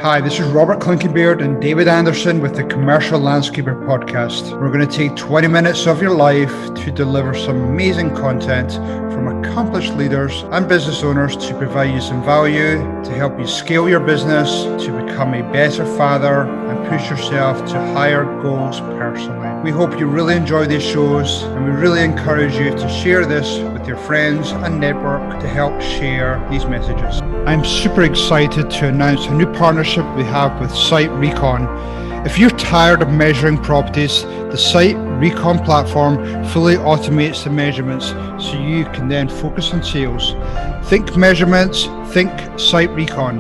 Hi, this is Robert Clinkenbeard and David Anderson with the Commercial Landscaper Podcast. We're going to take 20 minutes of your life to deliver some amazing content from accomplished leaders and business owners to provide you some value, to help you scale your business, to become a better father and push yourself to higher goals personally. We hope you really enjoy these shows, and we really encourage you to share this with your friends and network to help share these messages. I'm super excited to announce a new partnership we have with Site Recon. If you're tired of measuring properties, the Site Recon platform fully automates the measurements so you can then focus on sales. Think measurements, think Site Recon.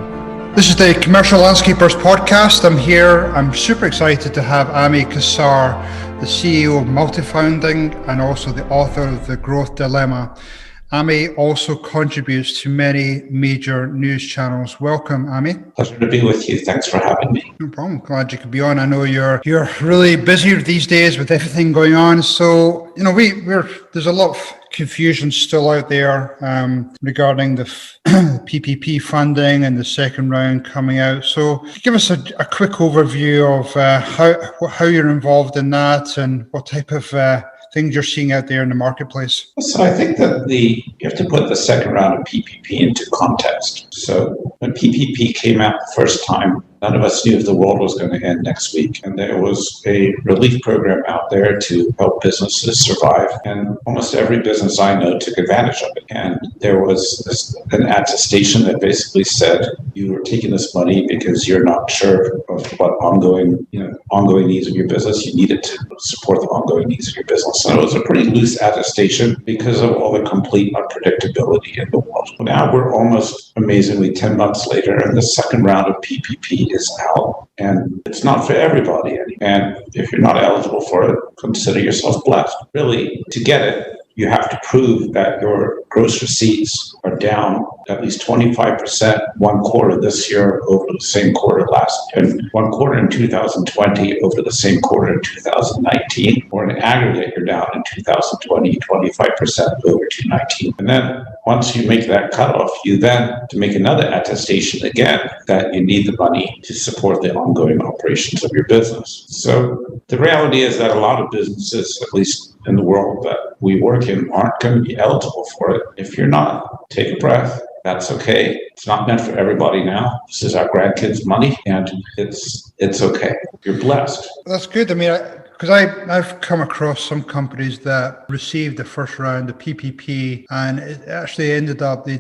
This is the Commercial Landscapers Podcast. I'm super excited to have Ami Kassar, the CEO of Multifunding and also the author of The Growth Dilemma. Ami also contributes to many major news channels. Welcome, Ami. Pleasure to be with you. Thanks for having me. No problem. Glad you could be on. I know you're really busy these days with everything going on. So, there's a lot of confusion still out there regarding the PPP funding and the second round coming out. So give us a quick overview of how you're involved in that and what type of things you're seeing out there in the marketplace. So I think that you have to put the second round of PPP into context. So when PPP came out the first time, none of us knew if the world was going to end next week. And there was a relief program out there to help businesses survive. And almost every business I know took advantage of it. And there was an attestation that basically said, you were taking this money because you're not sure of what ongoing needs of your business. You needed to support the ongoing needs of your business. And it was a pretty loose attestation because of all the complete unpredictability in the world. Now we're almost amazingly 10 months later, and the second round of PPP is out, and it's not for everybody. And if you're not eligible for it, consider yourself blessed. Really, to get it, you have to prove that your gross receipts are down at least 25% one quarter this year over the same quarter last year, and one quarter in 2020 over the same quarter in 2019, or in aggregate, you're down in 2020, 25% over 2019. And then once you make that cutoff, you then to make another attestation again that you need the money to support the ongoing operations of your business. So the reality is that a lot of businesses, at least in the world that we work in, aren't going to be eligible for it. If you're not, take a breath. That's okay. It's not meant for everybody now. This is our grandkids' money, and it's okay. You're blessed. That's good. I mean, because I've come across some companies that received the first round of PPP, and it actually ended up they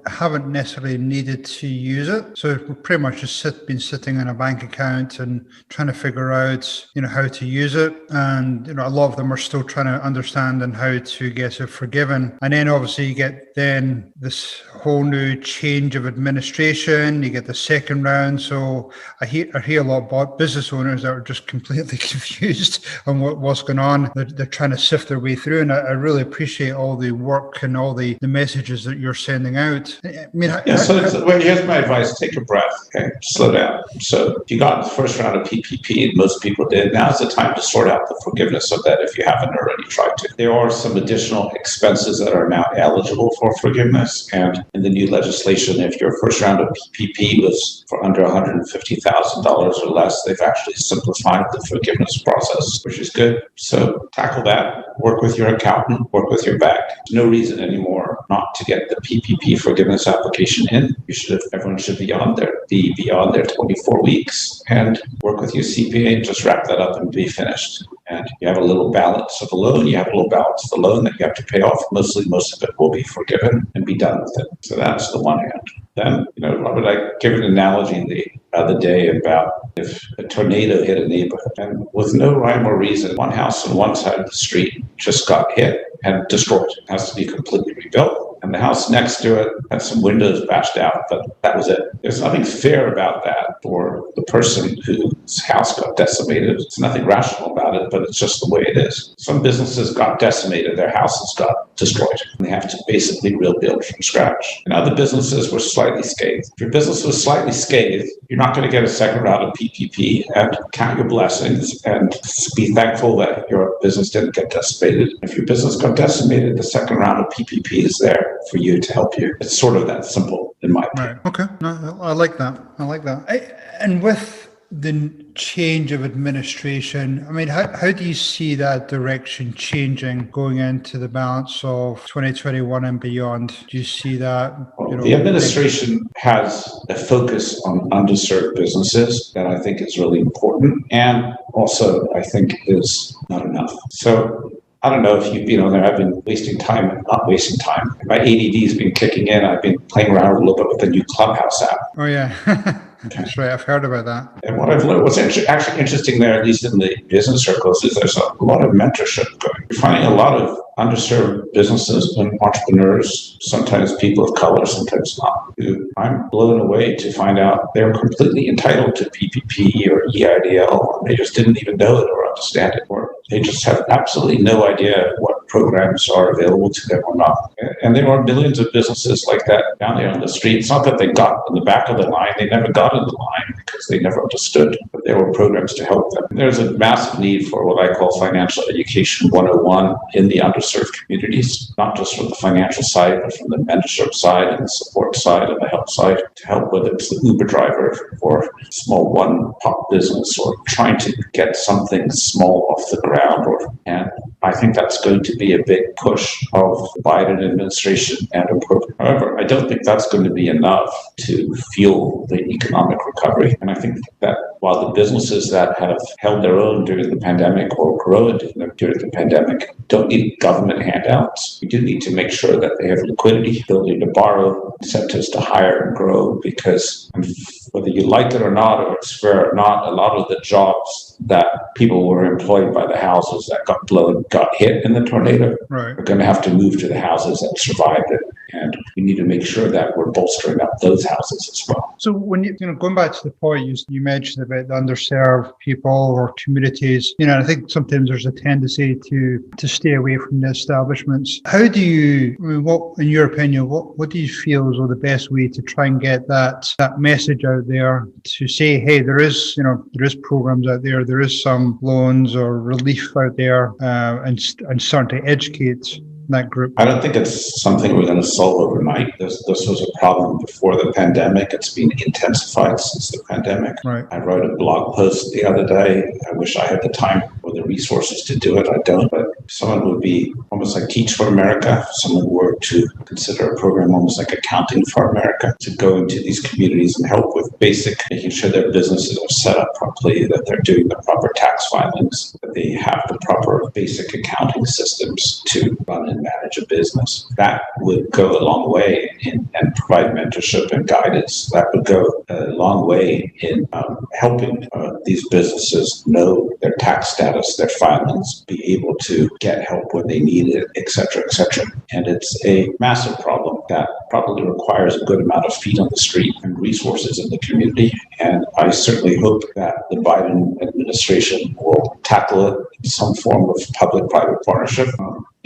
haven't necessarily needed to use it. So we've pretty much just been sitting in a bank account and trying to figure out, how to use it. And, a lot of them are still trying to understand and how to get it forgiven. And then obviously you get then this whole new change of administration, you get the second round. So I hear a lot about business owners that are just completely confused on what's going on. They're trying to sift their way through. And I really appreciate all the work and all the messages that you're sending out. Here's my advice. Take a breath, okay? Slow down. So if you got the first round of PPP, and most people did, now's the time to sort out the forgiveness of that if you haven't already tried to. There are some additional expenses that are now eligible for forgiveness. And in the new legislation, if your first round of PPP was for under $150,000 or less, they've actually simplified the forgiveness process, which is good. So tackle that. Work with your accountant. Work with your bank. There's no reason anymore not to get the PPP forgiveness application in. Everyone should be beyond their 24 weeks and work with your CPA and just wrap that up and be finished. And you have a little balance of the loan. You have a little balance of the loan that you have to pay off. Most of it will be forgiven and be done with it. So that's the one hand. Then, Robert, I gave an analogy the other day about if a tornado hit a neighborhood and with no rhyme or reason, one house on one side of the street just got hit and destroyed. It has to be completely rebuilt. And the house next to it had some windows bashed out, but that was it. There's nothing fair about that for the person whose house got decimated. There's nothing rational about it, but it's just the way it is. Some businesses got decimated, their houses got destroyed, and they have to basically rebuild from scratch. And other businesses were slightly scathed. If your business was slightly scathed, you're not going to get a second round of PPP, and count your blessings and be thankful that your business didn't get decimated. If your business got decimated, the second round of PPP is there. there for you to help you. It's sort of that simple in my opinion. Right. Okay. No, I like that. And with the change of administration, I mean, how do you see that direction changing going into the balance of 2021 and beyond? Do you see that? The administration has a focus on underserved businesses that I think is really important, and also I think is not enough. So I don't know if you've been on there. I've been wasting time and not wasting time. My ADD's been kicking in. I've been playing around a little bit with the new Clubhouse app. Oh, yeah. That's right. I've heard about that. And what I've learned, what's actually interesting there, at least in the business circles, is there's a lot of mentorship going. You're finding a lot of underserved businesses and entrepreneurs, sometimes people of color, sometimes not, who I'm blown away to find out they're completely entitled to PPP or EIDL. They just didn't even know it or understand it, or they just have absolutely no idea what programs are available to them or not. And there are millions of businesses like that down there on the street. It's not that they got in the back of the line. They never got in the line because they never understood, but there were programs to help them. There's a massive need for what I call financial education 101 in the underserved communities, not just from the financial side, but from the mentorship side and the support side and the help side, to help whether it's the Uber driver or small one-pop business or trying to get something small off the ground. And I think that's going to be a big push of the Biden administration and a program. However, I don't think that's going to be enough to fuel the economic recovery. And I think that while the businesses that have held their own during the pandemic or grown during the pandemic don't need government handouts, we do need to make sure that they have liquidity, ability to borrow, incentives to hire and grow, because whether you like it or not, or it's fair or not, a lot of the jobs that people were employed by the houses that got hit in the tornado are going to have to move to the houses that survived it. And we need to make sure that we're bolstering up those houses as well. So when going back to the point you mentioned about the underserved people or communities, I think sometimes there's a tendency to stay away from the establishments. How do you, what, in your opinion, what do you feel is the best way to try and get that message out there to say, hey, there is programs out there is some loans or relief out there, and starting to educate that group? I don't think it's something we're going to solve overnight. This was a problem before the pandemic. It's been intensified since the pandemic. Right. I wrote a blog post the other day. I wish I had the time or the resources to do it. I don't, but someone would be almost like Teach for America. Someone were to consider a program almost like Accounting for America, to go into these communities and help with making sure their businesses are set up properly, that they're doing the proper tax filings, that they have the proper basic accounting systems to run and manage a business. That would go a long way and provide mentorship and guidance. That would go a long way in helping these businesses know their tax status, their filings, be able to get help when they need it, et cetera, et cetera. And it's a massive problem that probably requires a good amount of feet on the street and resources in the community. And I certainly hope that the Biden administration will tackle it in some form of public-private partnership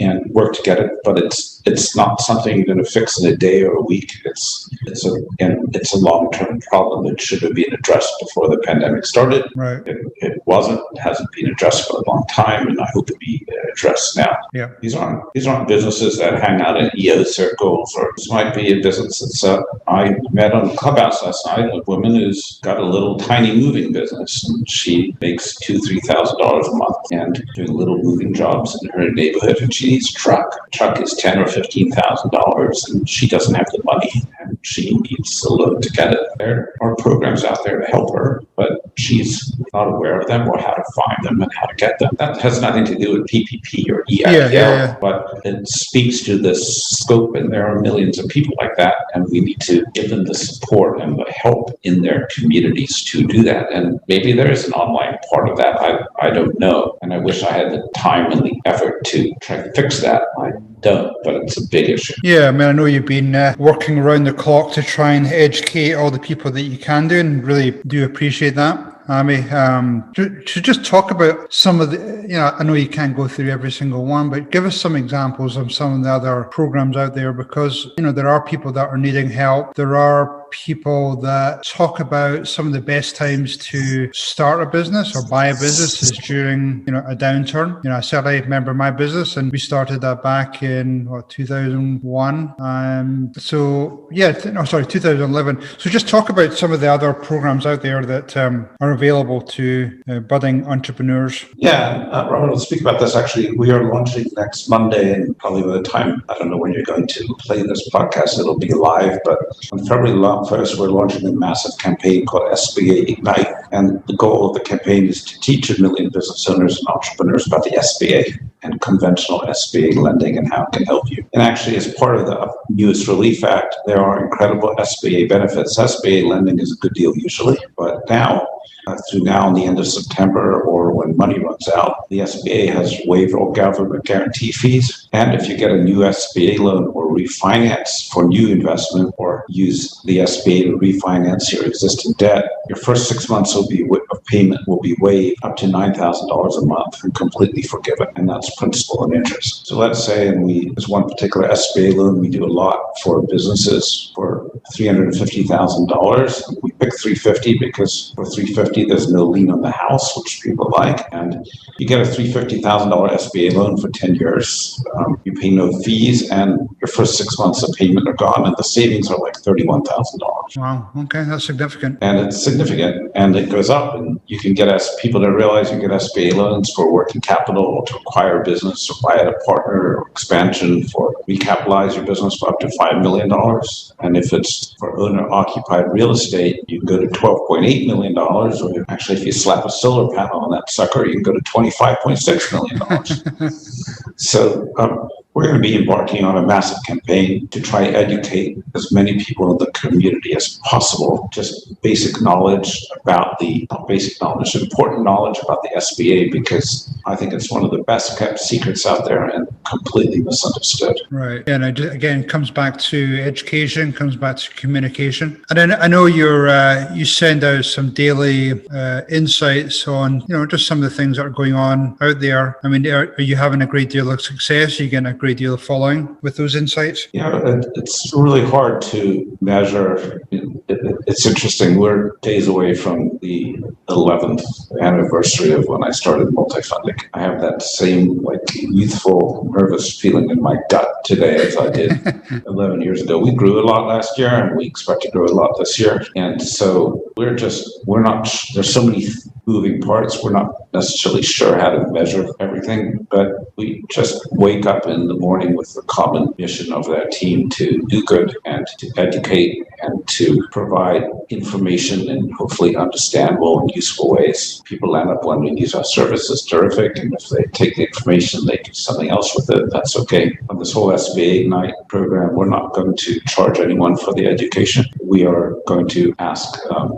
and work to get it. But it's not something you're going to fix in a day or a week. It's a long-term problem that should have been addressed before the pandemic started. Right. It wasn't. It hasn't been addressed for a long time, and I hope it be addressed now. Yeah. These aren't businesses that hang out in EO circles, or this might be a business that's I met on Clubhouse last night a woman who's got a little tiny moving business, and she makes $2,000-3,000 a month and doing little moving jobs in her neighborhood, and she needs a truck. A truck is $10,000 or $15,000, and she doesn't have the money, and she needs a loan to get it. There are programs out there to help her, but she's not aware of them or how to find them and how to get them. That has nothing to do with PPP or EIDL, but it speaks to the scope, and there are millions of people like that, and we need to give them the support and the help in their communities to do that. And maybe there is an online part of that. I don't know, and I wish I had the time and the effort to try to fix that. I don't, but it's a big issue. Yeah, I mean, I know you've been working around the clock to try and educate all the people that you can do, and really do appreciate that. Amy, to just talk about some of the, I know you can't go through every single one, but give us some examples of some of the other programs out there, because, there are people that are needing help. There are people that talk about some of the best times to start a business or buy a business is during, a downturn. I certainly remember my business, and we started that back in 2001. 2011. So just talk about some of the other programs out there that are available to budding entrepreneurs. Yeah, Robert, let's speak about this. Actually, we are launching next Monday, and probably by the time, I don't know when you're going to play this podcast, it'll be live, but on February 1st, we're launching a massive campaign called SBA Ignite, and the goal of the campaign is to teach 1 million business owners and entrepreneurs about the SBA and conventional SBA lending and how it can help you. And actually, as part of the newest Relief Act, there are incredible SBA benefits. SBA lending is a good deal usually, but now, through now and the end of September or when money runs out, the SBA has waived all government guarantee fees. And if you get a new SBA loan or refinance for new investment or use the SBA to refinance your existing debt, your first 6 months of payment will be waived up to $9,000 a month and completely forgiven. And that's principal and interest. So let's say, there's one particular SBA loan we do a lot for businesses for $350,000. We pick $350 because for $350 there's no lien on the house, which people like, and you get a $350,000 SBA loan for 10 years. You pay no fees, and your first 6 months of payment are gone, and the savings are like $31,000. Wow. Okay, that's significant. And it's significant, and it goes up, and you can get people to realize you get SBA loans for working capital, to acquire a business, or buy out a partner, or expansion, for recapitalize your business for up to $5 million. And if it's for owner-occupied real estate, you can go to $12.8 million, or actually, if you slap a solar panel on that sucker, you can go to $25.6 million. So we're going to be embarking on a massive campaign to try to educate as many people in the community as possible. Just basic knowledge about important knowledge about the SBA, because I think it's one of the best kept secrets out there and completely misunderstood. Right. And again, it comes back to education, comes back to communication. And I know you send out some daily insights on, just some of the things that are going on out there. I mean, are you having a great deal of success? Are you getting a great deal of following with those insights? Yeah, it's really hard to measure. It's interesting. We're days away from the 11th anniversary of when I started Multifunding. I have that same youthful, nervous feeling in my gut today as I did 11 years ago. We grew a lot last year, and we expect to grow a lot this year. And so there's so many moving parts. We're not necessarily sure how to measure everything, but we just wake up in the morning with the common mission of that team to do good and to educate and to provide information in hopefully understandable and useful ways. People end up wanting to use our services, terrific, and if they take the information, they do something else with it, that's okay. On this whole SBA Ignite program, we're not going to charge anyone for the education. We are going to ask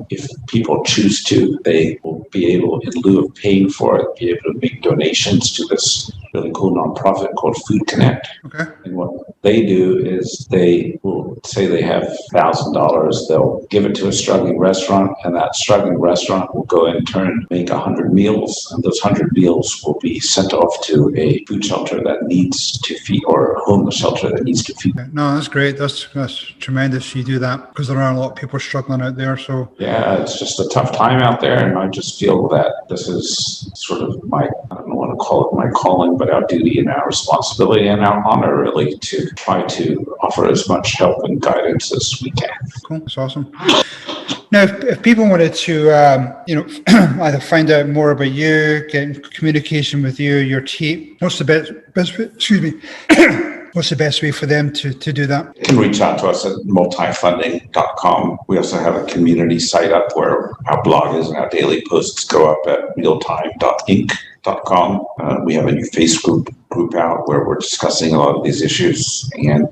if people choose to, they will be able, in lieu of paying for it, be able to make donations to this really cool nonprofit called Food Connect. Okay. And what they do is they will say they have $1,000. They'll give it to a struggling restaurant, and that struggling restaurant will go in turn and make 100 meals. And those 100 meals will be sent off to a food shelter that needs to feed, or a homeless shelter that needs to feed. No, that's great. That's tremendous. You do that because there are a lot of people struggling out there. So yeah, it's just a tough time out there, and I just feel that this is sort of I don't want to call it my calling, but our duty and our responsibility and our honor, really, to try to offer as much help and guidance as we can. Cool. That's awesome. Now, if people wanted to, either find out more about you, get in communication with you, your team, what's the best what's the best way for them to do that? You can reach out to us at multifunding.com. We also have a community site up where our blog is and our daily posts go up at realtime.inc.com. We have a new Facebook group out where we're discussing a lot of these issues, and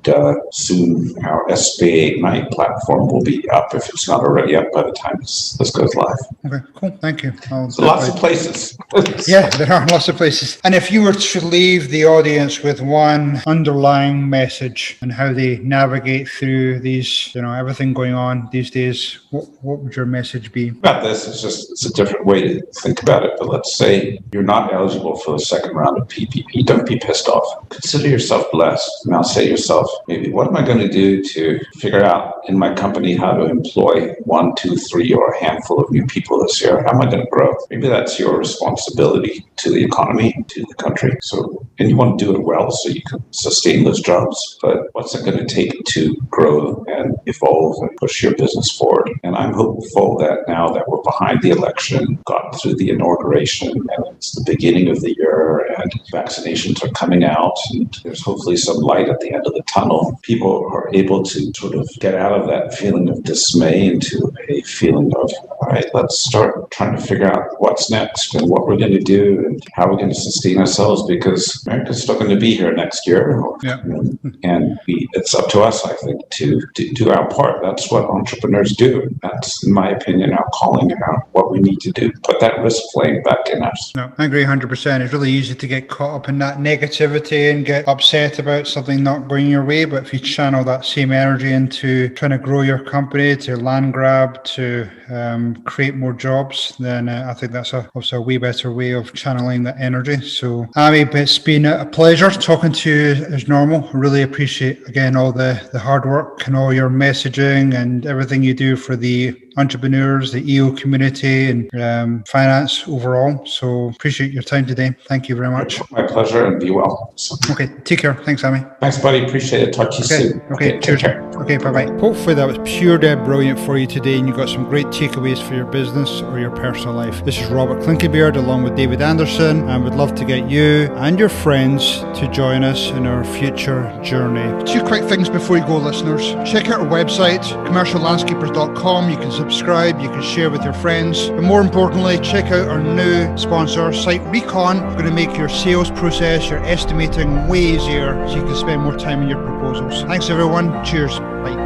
soon our SBA Ignite platform will be up if it's not already up by the time this goes live. Okay, cool. Thank you. So lots of places. Yeah, there are lots of places. And if you were to leave the audience with one underlying message and how they navigate through these, everything going on these days, what would your message be? About this, it's a different way to think about it. But let's say you're not eligible for the second round of PPP. Don't be be pissed off. Consider yourself blessed. Now say to yourself, maybe what am I going to do to figure out in my company how to employ 1, 2, 3, or a handful of new people this year? How am I going to grow? Maybe that's your responsibility to the economy, to the country. So, and you want to do it well so you can sustain those jobs. But what's it going to take to grow and evolve and push your business forward? And I'm hopeful that now that we're behind the election, got through the inauguration, and it's the beginning of the year, and vaccinations are coming out, and there's hopefully some light at the end of the tunnel. People are able to sort of get out of that feeling of dismay into a feeling of, all right, let's start trying to figure out what's next and what we're going to do and how we're going to sustain ourselves, because America's still going to be here next year. Yeah. And it's up to us, I think, to do our part. That's what entrepreneurs do. That's, in my opinion, our calling and what we need to do. Put that risk flame back in us. No, I agree 100%. It's really easy to get caught up in that negativity and get upset about something not going your way. But if you channel that same energy into trying to grow your company, to land grab, to create more jobs, then I think that's also a way better way of channeling that energy. So, Amy, it's been a pleasure talking to you as normal. I really appreciate, again, all the hard work and all your messaging and everything you do for the entrepreneurs, the EO community, and finance overall. So appreciate your time today. Thank you very much. My pleasure, and be well. Okay, take care. Thanks, Amy. Thanks, buddy. Appreciate it. Talk to you soon. Okay, cheers. Okay, bye-bye. Hopefully that was pure dead brilliant for you today, and you got some great takeaways for your business or your personal life. This is Robert Clinkybeard along with David Anderson, and we'd love to get you and your friends to join us in our future journey. 2 quick things before you go, listeners. Check out our website, commerciallandscapers.com. You can subscribe, you can share with your friends, but more importantly, check out our new sponsor, Site Recon. We're going to make your sales process, your estimating way easier, so you can spend more time on your proposals. Thanks everyone. Cheers. Bye.